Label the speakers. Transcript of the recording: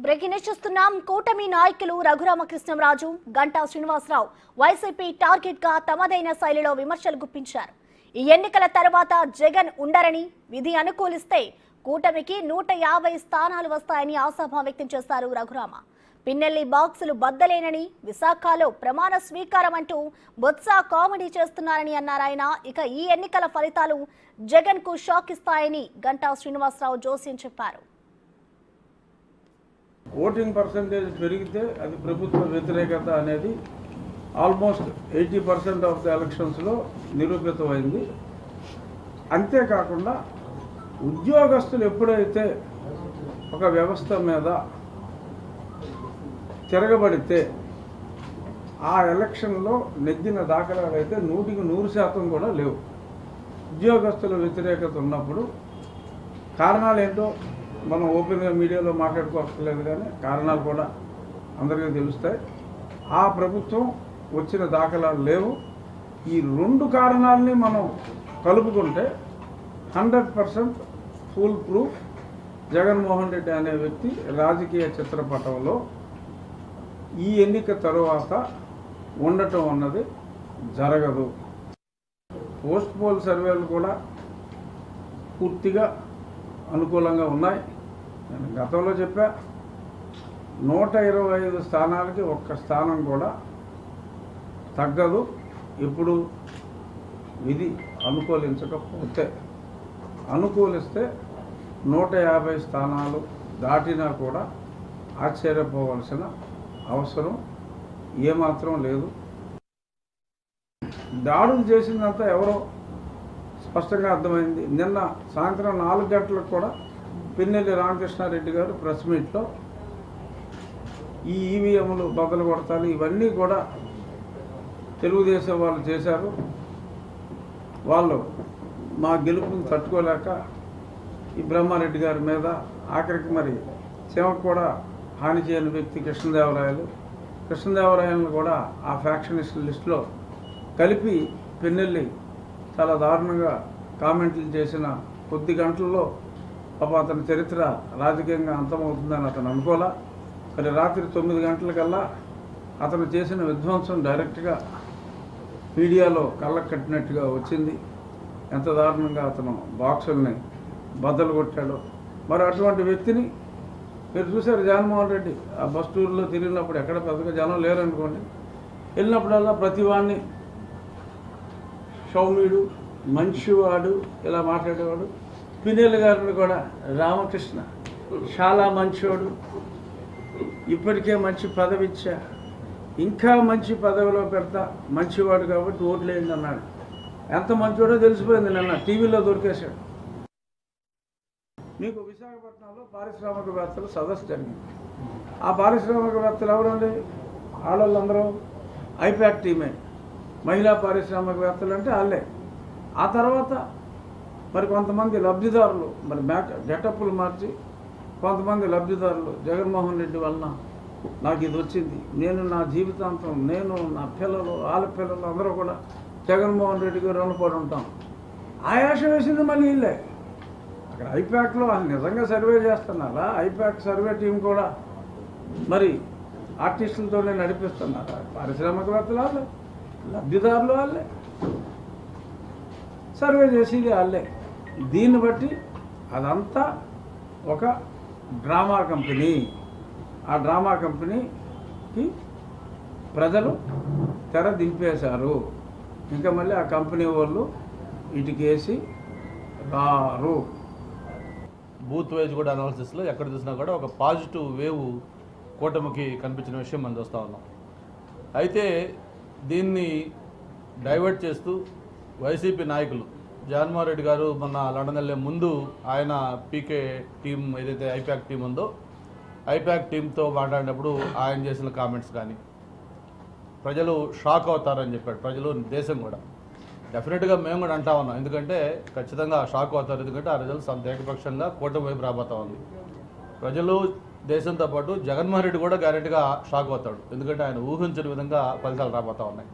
Speaker 1: Breaking news చూస్తున్నాం. కూటమి నాయకులు రఘురామకృష్ణంరాజు, గంటా శ్రీనివాసరావు వైసీపీ టార్గెట్ గా తమదైన శైలిలో విమర్శలు గుప్పించారు. ఈ ఎన్నికల తర్వాత జగన్ ఉండరని, విధి అనుకూలిస్తే కూటమికి 150 స్థానాలు వస్తాయని ఆశాభావం వ్యక్తం చేశారు రఘురామ. పిన్నెల్లి బాక్సులు బద్దలేనని, విశాఖలో ప్రమాణ స్వీకారం అంటూ బొత్స కామెడీ చేస్తున్నారని అన్నారాయన. ఇక ఈ ఎన్నికల ఫలితాలు జగన్ కు షాక్ ఇస్తాయని గంటా శ్రీనివాసరావు జోస్యం చెప్పారు.
Speaker 2: ఓటింగ్ పర్సంటేజ్ పెరిగితే అది ప్రభుత్వ వ్యతిరేకత అనేది ఆల్మోస్ట్ 80% ఆఫ్ ద ఎలక్షన్స్లో నిరూపితమైంది. అంతేకాకుండా ఉద్యోగస్తులు ఎప్పుడైతే ఒక వ్యవస్థ మీద తిరగబడితే ఆ ఎలక్షన్లో నెగ్గిన దాఖలాలు అయితే 100% కూడా లేవు. ఉద్యోగస్తుల వ్యతిరేకత ఉన్నప్పుడు కారణాలు ఏంటో మనం ఓపెన్గా మీడియాలో మాట్లాడుకోవట్లేదు, కానీ కారణాలు కూడా అందరికీ తెలుస్తాయి. ఆ ప్రభుత్వం వచ్చిన దాఖలాలు లేవు. ఈ రెండు కారణాలని మనం కలుపుకుంటే 100% ఫుల్ ప్రూఫ్ జగన్మోహన్ రెడ్డి అనే వ్యక్తి రాజకీయ చిత్రపటంలో ఈ ఎన్నిక తరువాత ఉండటం అన్నది జరగదు. పోస్ట్ పోల్ సర్వేలు కూడా పూర్తిగా అనుకూలంగా ఉన్నాయి. నేను గతంలో చెప్పా, 125 స్థానాలకి ఒక్క స్థానం కూడా తగ్గదు. ఇప్పుడు విధి అనుకూలించకపోతే, అనుకూలిస్తే 150 స్థానాలు దాటినా కూడా ఆశ్చర్యపోవలసిన అవసరం ఏమాత్రం లేదు. దాడులు చేసిందంతా ఎవరో స్పష్టంగా అర్థమైంది. నిన్న సాయంత్రం 4 గంటలకు కూడా పిన్నెల్లి రామకృష్ణారెడ్డి గారు ప్రెస్ మీట్లో ఈ ఈవీఎంలు బదులు కొడతారు, ఇవన్నీ కూడా తెలుగుదేశం వాళ్ళు చేశారు. వాళ్ళు మా గెలుపుని తట్టుకోలేక ఈ బ్రహ్మారెడ్డి గారి మీద, ఆఖరికి మరి సేవకు కూడా హాని చేయని వ్యక్తి కృష్ణదేవరాయలను కూడా ఆ ఫ్యాక్షనిస్ట్ లిస్టులో కలిపి పిన్నెల్లి చాలా దారుణంగా కామెంట్లు చేసిన కొద్ది గంటల్లో పాప అతని చరిత్ర రాజకీయంగా అంతమవుతుందని అతను అనుకోలే. మరి రాత్రి 9 గంటలకల్లా అతను చేసిన విధ్వంసం డైరెక్ట్గా మీడియాలో కళ్ళకు కట్టినట్టుగా వచ్చింది. ఎంత దారుణంగా అతను బాక్సుల్ని బద్దలు కొట్టాడో. మరి అటువంటి వ్యక్తిని మీరు చూశారు. జగన్మోహన్ రెడ్డి ఆ బస్ టూర్లో తిరిగినప్పుడు ఎక్కడ పెద్దగా జనం లేరనుకోండి, వెళ్ళినప్పుడల్లా ప్రతివాడిని సౌమ్యుడు, మంచివాడు ఇలా మాట్లాడేవాడు. పిన్నెల్లి గారిని కూడా రామకృష్ణ చాలా మంచివాడు, ఇప్పటికే మంచి పదవి ఇచ్చా, ఇంకా మంచి పదవిలో పెడతా, మంచివాడు కాబట్టి ఓట్లేయండి అన్నాడు. ఎంత మంచివాడో తెలిసిపోయింది. నిన్న టీవీలో దొరికేశాడు. మీకు విశాఖపట్నంలో పారిశ్రామికవేత్తల సదస్సు జరిగింది. ఆ పారిశ్రామికవేత్తలు ఎవరండి? ఆడవాళ్ళందరూ ఐపాక్ టీమే. మహిళా పారిశ్రామికవేత్తలు అంటే వాళ్ళే. ఆ తర్వాత మరి కొంతమంది లబ్ధిదారులు, మరి గెటప్పులు మార్చి కొంతమంది లబ్ధిదారులు జగన్మోహన్ రెడ్డి వలన నాకు ఇది వచ్చింది, నేను నా జీవితాంతం, నేను నా పిల్లలు, వాళ్ళ పిల్లలు అందరూ కూడా జగన్మోహన్ రెడ్డికి రుణపడి ఉంటాం. ఆయాస వేసింది మళ్ళీ వీళ్ళే. అక్కడ ఐపాక్లో నిజంగా సర్వే చేస్తున్నారా? ఐపాక్ సర్వే టీం కూడా మరి ఆర్టిస్టులతోనే నడిపిస్తున్నారా? పారిశ్రామికవేత్తలు వాళ్ళే, లబ్ధిదారులు వాళ్ళే, సర్వే చేసేది వాళ్ళే. దీన్ని బట్టి అదంతా ఒక డ్రామా కంపెనీ. ఆ డ్రామా కంపెనీకి ప్రజలు తెర దింపేశారు. ఇంకా మళ్ళీ ఆ కంపెనీ వాళ్ళు ఇటుకేసి రారు.
Speaker 3: బూత్ వైజ్ కూడా అనాలిసిస్లో ఎక్కడ చూసినా కూడా ఒక పాజిటివ్ వేవ్ కూటమికి కనిపించిన విషయం మనం చూస్తూ ఉన్నాం. అయితే దీన్ని డైవర్ట్ చేస్తూ వైసీపీ నాయకులు, జగన్మోహన్ రెడ్డి గారు మొన్న లండన్ వెళ్ళే ముందు ఆయన పీకే టీం ఏదైతే ఐపాక్ టీం ఉందో ఐపాక్ టీంతో మాట్లాడినప్పుడు ఆయన చేసిన కామెంట్స్ కానీ ప్రజలు షాక్ అవుతారని చెప్పాడు. ప్రజలు, దేశం కూడా డెఫినెట్గా మేము కూడా అంటా ఉన్నాం. ఎందుకంటే ఖచ్చితంగా షాక్ అవుతారు. ఎందుకంటే ఆ రిజల్ట్స్ అంత ఏకపక్షంగా కూటమి వైపు రాబోతా ఉంది. ప్రజలు, దేశంతో పాటు జగన్మోహన్ రెడ్డి కూడా గ్యారెంటీగా షాక్ అవుతాడు. ఎందుకంటే ఆయన ఊహించిన విధంగా ఫలితాలు రాబోతా ఉన్నాయి.